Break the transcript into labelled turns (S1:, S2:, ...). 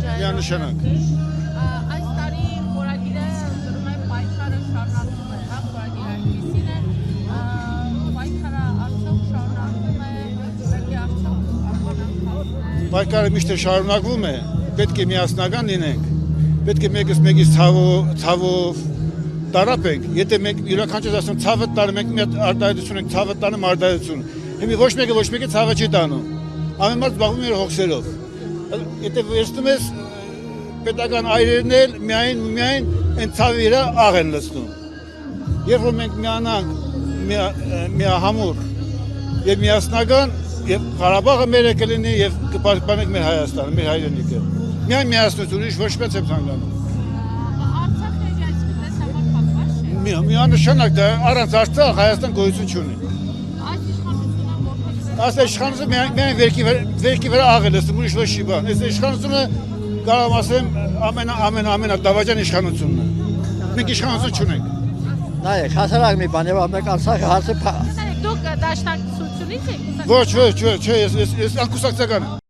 S1: Միանշանակ։
S2: Այս տարի խորագիրը գրում է պայքարը շարունակվում է, հա, խորագիրը այսպիսին է, պայքարը արդյոք շարունակվում է, պետք է արդյոք ականանքացնել։
S1: Պայքարը միշտ շարունակվում է, պետք է միասնական լինենք, պետք է մեկից ցավով տարապենք, եթե մենք յուրաքանչյուր ասում ցավը տանը, մենք մի հատ արտահայտություն ենք, ցավը տանը արտահայտություն։ Հիմա ոչ մեկը ցավը չի տանում։ Ամեն մարդ զբաղվում է իր հոգսերով։ Եթե վերցնում ես պետական այրերն էլ միայն այն ցավի վրա աղ են լցնում։ Երբ որ մենք միանանք միահամուռ եւ միասնական եւ Ղարաբաղը մեր է կլինի եւ կպաշտպանենք մեր Հայաստանը, մեր հայրենիքը։ Միայն միասնություն, ուրիշ ոչ մեծ եմ ցանկանում։
S2: Արցախը այսպես համար փակված չէ։
S1: Միանշանակ դա առանց Արցախ Հայաստան գոյություն չունի։
S2: Այս իշխանությունը որպես
S1: Այս իշխանությունը միայն վերքի վրա աղ է լցնում, ուրիշ ոչ մի բան։ Այս իշխանությունը կարող եմ ասեմ ամենադավաճան իշխանությունն է։ Մենք իշխանություն չունենք։
S3: Նայեք, հասարակ մի բան եւ ամեն Արցախը հարցը
S2: Դուք դաշնակցությունից եք։
S1: Ոչ, ես անկուսակցական եմ։